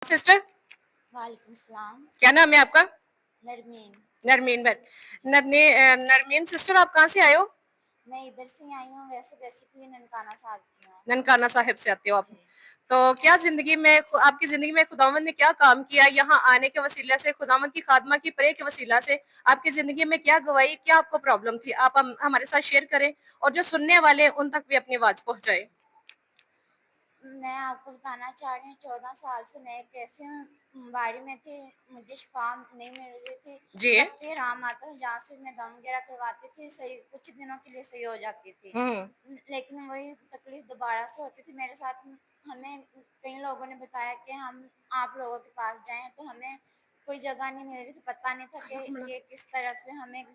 Sister, वालेकुम सलाम। क्या नाम है आपका? नरमीन। नरमीन नरमीन सिस्टर, आप कहाँ से आए हो? मैं इधर से आई हूँ, वैसे बेसिकली ननकाना साहब की हूँ। ननकाना साहिब से आते हो आप? जी। तो क्या जिंदगी में आपकी जिंदगी में खुदावंद ने क्या काम किया? यहाँ आने के वसीले से, खुदावंद की खादमा की प्रे के वसीला से आपकी जिंदगी में क्या गवाही, क्या आपको प्रॉब्लम थी? आप हमारे साथ शेयर करें और जो सुनने वाले हैं उन तक भी अपनी आवाज पहुंचाए। मैं आपको बताना चाह रही हूँ, 14 साल से मैं एक ऐसी बाड़ी में थी, मुझे शिफा नहीं मिल रही थी। जी। वक्त आराम आता था, जहाँ से मैं दम वगैरह करवाती थी, सही कुछ दिनों के लिए सही हो जाती थी। लेकिन वही तकलीफ दोबारा से होती थी मेरे साथ। हमें कई लोगों ने बताया कि हम आप लोगों के पास जाएं, तो हमें कोई जगह नहीं मिल रही थी, पता नहीं था कि ये किस तरफ है। हमें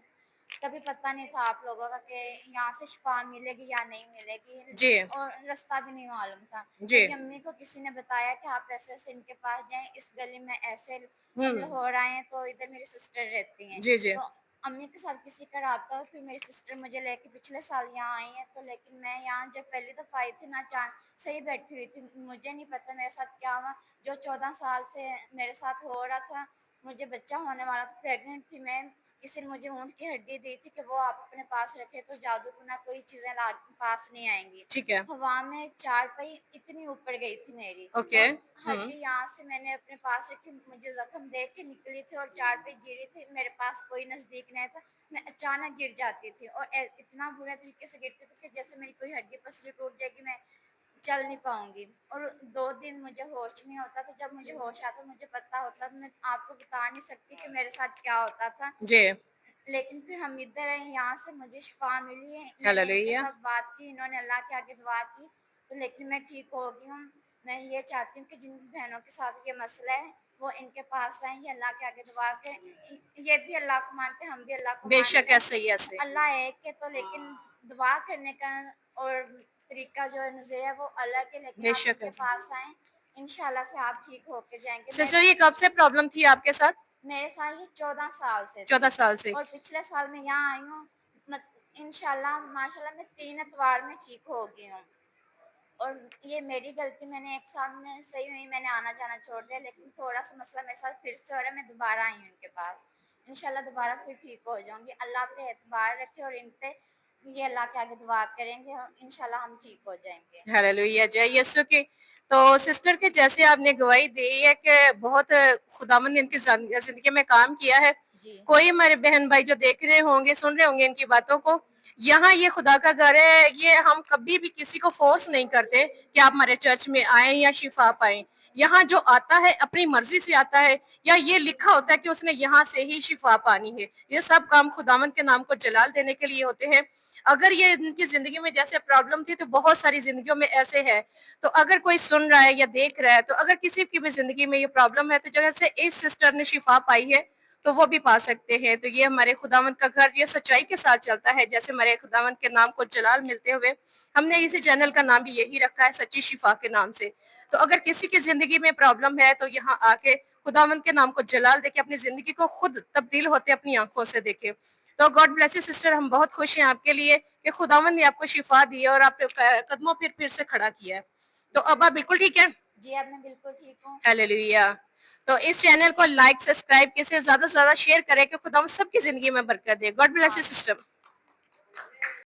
कभी पता नहीं था आप लोगों का कि यहाँ से शिफा मिलेगी या नहीं मिलेगी, जी। और रास्ता भी नहीं मालूम था। जी। मेरी अम्मी को किसी ने बताया कि आप ऐसे ऐसे इनके पास जाएं, इस गली में ऐसे हमले हो रहे हैं, तो इधर मेरी सिस्टर रहती हैं। जी। जी। तो अम्मी के साथ किसी का राब्ता हो, फिर मेरी सिस्टर मुझे लेके पिछले साल यहाँ आई है। तो लेकिन मैं यहाँ जब पहली दफ़ा आई थी ना, चांद सही बैठी हुई थी, मुझे नहीं पता मेरे साथ क्या हुआ। जो 14 साल से मेरे साथ हो रहा था, मुझे बच्चा होने वाला था, प्रेग्नेंट थी मैं। किसी ने मुझे ऊँट की हड्डी दी थी कि वो आप अपने पास रखे, तो जादू टूना कोई चीज़ें ला पास नहीं आएँगी। ठीक है। हवा में चारपाई इतनी ऊपर गई थी मेरी, ओके। और हड्डी यहाँ से मैंने अपने पास रखी, मुझे ज़ख्म देख के निकली थी और चारपाई गिरी थी। मेरे पास कोई नज़दीक नहीं था, मैं अचानक गिर जाती थी और इतना बुरे तरीके से गिरती थी कि जैसे मेरी कोई हड्डी पसली टूट जाएगी, मैं चल नहीं पाऊँगी। और 2 दिन मुझे होश नहीं होता था। जब मुझे होश आता, मुझे पता होता, तो मैं आपको बता नहीं सकती कि मेरे साथ क्या होता था। जी। लेकिन फिर हम इधर आए, यहाँ से मुझे शिफा मिली है। मैंने इनके हालेलुया। साथ बात की, इन्होंने अल्लाह के आगे दुआ की, तो लेकिन मैं ठीक हो गई हूँ। मैं ये चाहती हूँ कि जिन बहनों के साथ ये मसला है, वो इनके पास आएँ, ये अल्लाह के आगे दुआ करें। ये भी अल्लाह को मानते हैं, हम भी अल्लाह को बेशक मानते हैं। ऐसे ही तो ऐसे। अल्लाह एक है, तो लेकिन दुआ करने का और तरीका जो नज़रिया है वो अलग है। लेकिन आप बेशक इनके ऐसे। पास आएँ, इंशाल्लाह से आप ठीक होके जाएँगे। मैं सिस्टर, ये कब से प्रॉब्लम थी आपके साथ? मेरे साथ ये 14 साल से 14 थी, साल से। और पिछले साल मैं यहाँ आई हूँ। मत इंशाल्लाह माशाल्लाह मैं 3 एतवार में ठीक हो गई हूँ। और ये मेरी गलती, मैंने 1 साल में सही हुई, मैंने आना-जाना छोड़ दिया, लेकिन थोड़ा-सा मसला मेरे साथ फिर से हो रहा है, मैं दोबारा आई हूँ इनके पास। इंशाल्लाह दोबारा फिर ठीक हो जाऊँगी। अल्लाह पे एतबार रखें और इन पे ये अल्लाह के आगे दुआ करेंगे और इंशाल्लाह हम ठीक हो जाएँगे। हालेलुया, जय यीशु की। तो सिस्टर के जैसे आपने गवाही दी है कि बहुत खुदावंद ने इनकी जिंदगी में काम किया है। जी। कोई हमारे बहन भाई जो देख रहे होंगे, सुन रहे होंगे इनकी बातों को, यहाँ ये खुदा का घर है। ये हम कभी भी किसी को फोर्स नहीं करते कि आप हमारे चर्च में आए या शिफा पाएं। यहाँ जो आता है अपनी मर्जी से आता है, या ये लिखा होता है कि उसने यहाँ से ही शिफा पानी है। ये सब काम खुदावंद के नाम को जलाल देने के लिए होते हैं। अगर ये इनकी जिंदगी में जैसे प्रॉब्लम थी, तो बहुत सारी जिंदगियों में ऐसे है। तो अगर कोई सुन रहा है या देख रहा है, तो अगर किसी की भी जिंदगी में ये प्रॉब्लम है, तो जैसे इस सिस्टर ने शिफा पाई है, तो वो भी पा सकते हैं। तो ये हमारे खुदावंद का घर ये सच्चाई के साथ चलता है। जैसे हमारे खुदावंद के नाम को जलाल मिलते हुए हमने इसी चैनल का नाम भी यही रखा है, सच्ची शिफा के नाम से। तो अगर किसी की जिंदगी में प्रॉब्लम है, तो यहाँ आके खुदावंद के नाम को जलाल देके अपनी जिंदगी को खुद तब्दील होते अपनी आंखों से देखे। तो गॉड ब्लेस यू सिस्टर, हम बहुत खुश हैं आपके लिए कि खुदावंद ने आपको शिफा दी है और आपके कदमों पर फिर से खड़ा किया है। तो अब आप बिल्कुल ठीक है? जी, अब मैं बिल्कुल ठीक हूँ। हालेलुया। तो इस चैनल को लाइक, सब्सक्राइब, किसी ज्यादा से ज्यादा शेयर करें कि खुदावंद सबकी जिंदगी में बरकत दे। गॉड ब्लेस यू आमीन। सिस्टर।